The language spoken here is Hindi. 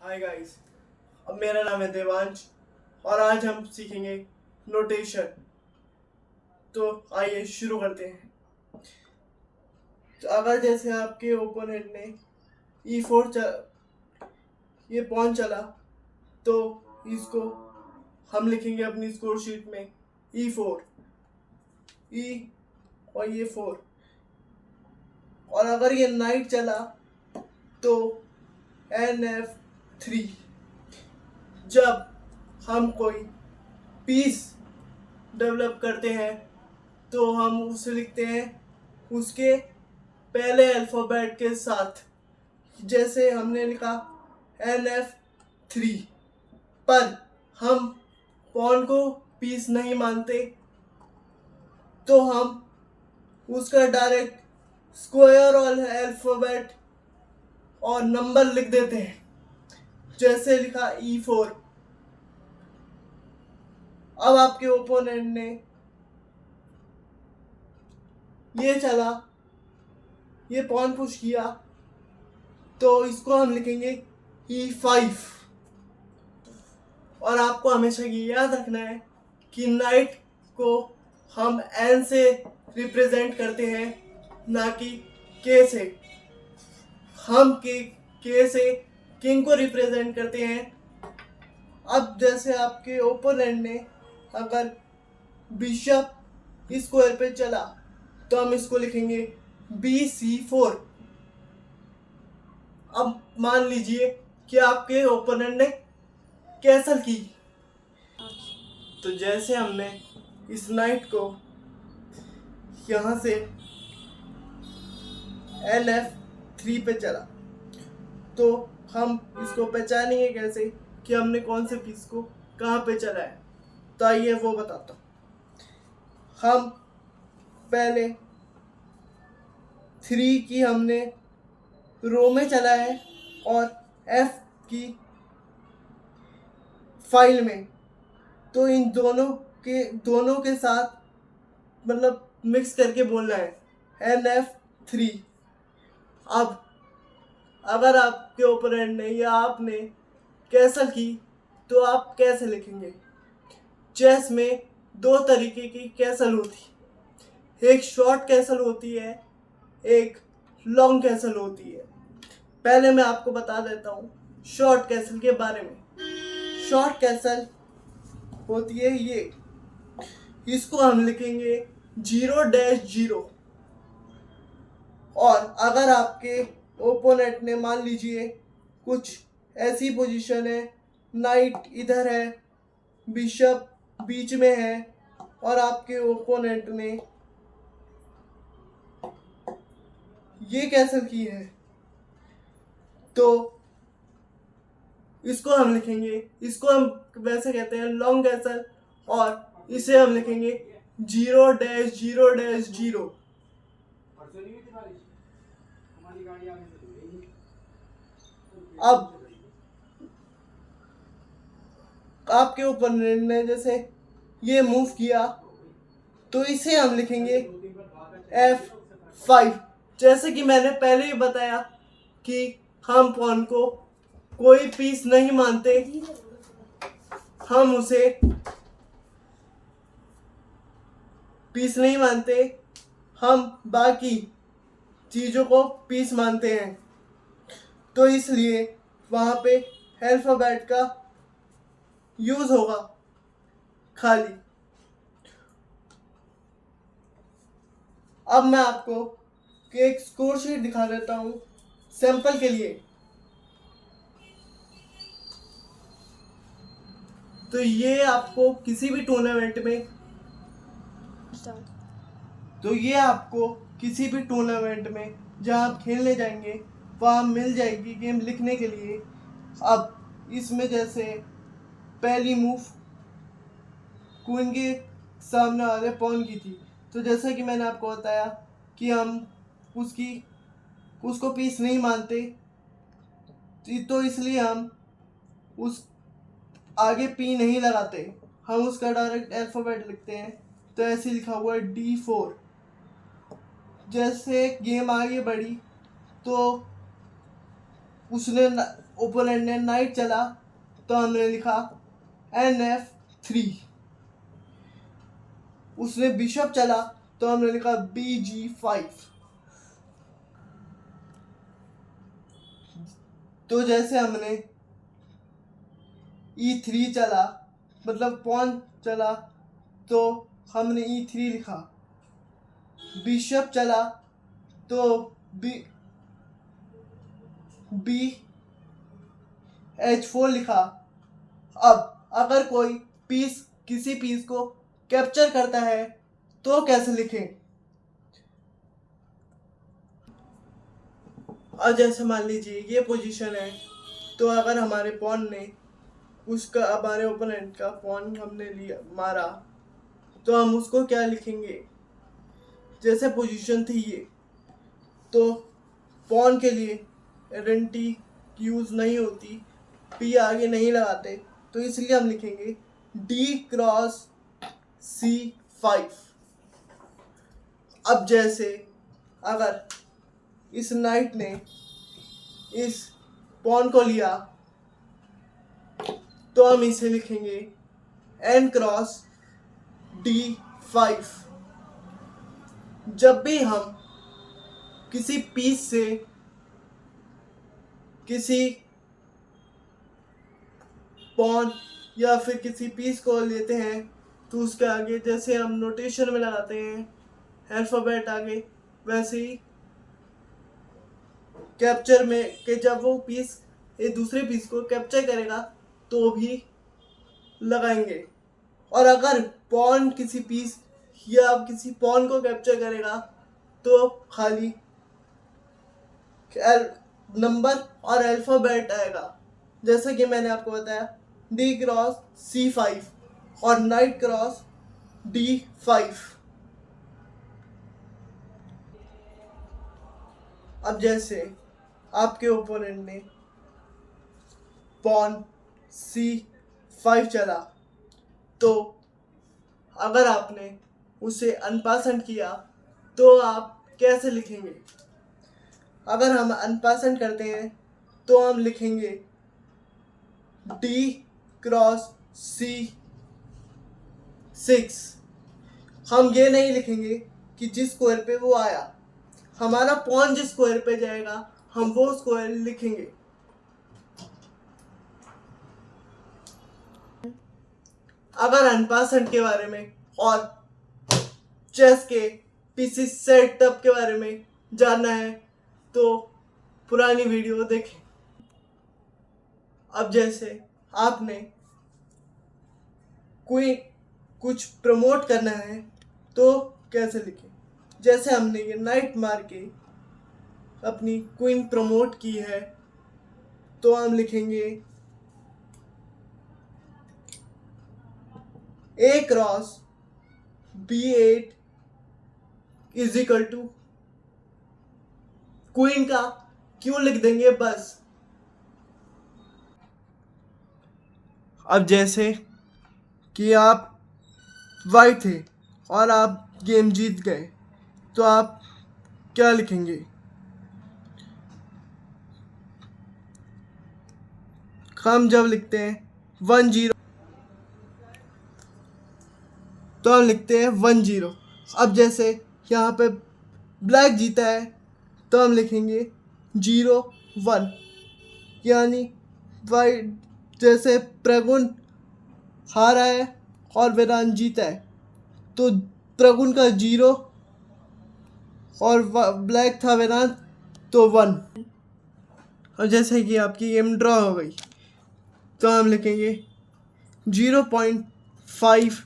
हाय गाइस, अब मेरा नाम है देवांश और आज हम सीखेंगे नोटेशन। तो आइए शुरू करते हैं। तो अगर जैसे आपके ओपोनेंट ने E4 ये पॉन चला तो इसको हम लिखेंगे अपनी स्कोर शीट में E4 E और ये 4। और अगर ये नाइट चला तो NF3। जब हम कोई पीस डेवलप करते हैं तो हम उसे लिखते हैं उसके पहले अल्फ़ाबेट के साथ। जैसे हमने लिखा NF3, पर हम पॉन को पीस नहीं मानते तो हम उसका डायरेक्ट स्क्वायर और अल्फ़ाबेट और नंबर लिख देते हैं। जैसे लिखा E4। अब आपके ओपोनेंट ने ये चला, ये पॉन पुश किया तो इसको हम लिखेंगे E5। और आपको हमेशा ये याद रखना है कि नाइट को हम N से रिप्रेजेंट करते हैं, ना कि K से। हम K से किंग को रिप्रेजेंट करते हैं। अब जैसे आपके ओपोनेंट ने अगर बिशप इस स्क्वायर पे चला तो हम इसको लिखेंगे BC4। अब मान लीजिए कि आपके ओपोनेंट ने कैसल की, तो जैसे हमने इस नाइट को यहाँ से LF3 पे चला तो हम इसको पहचानेंगे कैसे कि हमने कौन से पीस को कहाँ पे चला है। तो आइए वो बताता हूँ। हम पहले 3 की हमने रो में चला है और F की फाइल में, तो इन दोनों के साथ मतलब मिक्स करके बोलना है NF3। अब अगर आपके ओपोनेंट ने या आपने कैसल की तो आप कैसे लिखेंगे। चेस में दो तरीके की कैसल होती है, एक शॉर्ट कैसल होती है, एक लॉन्ग कैसल होती है। पहले मैं आपको बता देता हूँ शॉर्ट कैसल के बारे में। शॉर्ट कैसल होती है ये, इसको हम लिखेंगे 0-0। और अगर आपके ओपोनेंट ने मान लीजिए कुछ ऐसी पोजीशन है, नाइट इधर है, बिशप बीच में है और आपके ओपोनेंट ने ये कैसल की है, तो इसको हम लिखेंगे, इसको हम वैसे कहते हैं लॉन्ग कैसल, और इसे हम लिखेंगे 0-0-0। अब आपके ओपोनेंट ने जैसे ये मूव किया तो इसे हम लिखेंगे F5। जैसे कि मैंने पहले ही बताया कि हम पॉन को कोई पीस नहीं मानते, हम उसे पीस नहीं मानते, हम बाकी चीज़ों को पीस मानते हैं। तो इसलिए वहाँ पे अल्फ़ाबेट का यूज़ होगा खाली। अब मैं आपको एक स्कोर शीट दिखा देता हूँ सैंपल के लिए। तो ये आपको किसी भी टूर्नामेंट में जहाँ आप खेलने जाएंगे वहाँ मिल जाएगी गेम लिखने के लिए। अब इसमें जैसे पहली मूव क्वीन के सामने वाले पॉन की थी, तो जैसा कि मैंने आपको बताया कि हम उसको पीस नहीं मानते, तो इसलिए हम उस आगे पी नहीं लगाते, हम उसका डायरेक्ट अल्फ़ाबेट लिखते हैं। तो ऐसे लिखा हुआ है D4। जैसे गेम आगे बढ़ी तो उसने ओपोनेंट ने नाइट चला तो हमने लिखा NF3। उसने बिशप चला तो हमने लिखा BG5। तो जैसे हमने E3 चला, मतलब पॉन चला, तो हमने E3 लिखा। बिशप चला तो BH4 लिखा। अब अगर कोई पीस किसी पीस को कैप्चर करता है तो कैसे लिखें? और जैसे मान लीजिए ये पोजीशन है, तो अगर हमारे पॉन ने हमारे ओपोनेंट का पॉन हमने लिया मारा, तो हम उसको क्या लिखेंगे? जैसे पोजीशन थी ये, तो पॉन के लिए आइडेंटिटी यूज नहीं होती, पी आगे नहीं लगाते, तो इसलिए हम लिखेंगे D×C5। अब जैसे अगर इस नाइट ने इस पॉन को लिया तो हम इसे लिखेंगे N×D5। जब भी हम किसी पीस से किसी पॉन या फिर किसी पीस को लेते हैं तो उसके आगे जैसे हम नोटेशन में लगाते हैं अल्फाबेट आगे, वैसे ही कैप्चर में कि जब वो पीस एक दूसरे पीस को कैप्चर करेगा तो भी लगाएंगे। और अगर पॉन किसी पीस या किसी पॉन को कैप्चर करेगा तो खाली नंबर और अल्फाबेट आएगा। जैसा कि मैंने आपको बताया D×C5 और Knight×D5। अब जैसे आपके ओपोनेंट ने पॉन C5 चला, तो अगर आपने उसे अनपसंद किया तो आप कैसे लिखेंगे? अगर हम अनपसंद करते हैं तो हम लिखेंगे D×C6। हम ये नहीं लिखेंगे कि जिस स्क्वायर पे वो आया, हमारा पॉन जिस स्क्वायर पे जाएगा हम वो स्क्वायर लिखेंगे। अगर अनपसंद के बारे में और चेस के पीसी सेटअप के बारे में जानना है तो पुरानी वीडियो देखें। अब जैसे आपने कोई कुछ प्रमोट करना है तो कैसे लिखें? जैसे हमने ये नाइट मार के अपनी क्वीन प्रमोट की है, तो हम लिखेंगे A×B8 = क्वीन का क्यों लिख देंगे बस। अब जैसे कि आप वाइट थे और आप गेम जीत गए, तो आप क्या लिखेंगे? हम जब लिखते हैं 1-0 तो हम लिखते हैं 1-0। अब जैसे यहाँ पे ब्लैक जीता है तो हम लिखेंगे 0-1। यानी वाइट जैसे प्रगुण हारा है और वेदांत जीता है, तो प्रगुण का 0 और ब्लैक था वेदांत तो 1। और जैसे कि आपकी गेम ड्रॉ हो गई तो हम लिखेंगे 0.5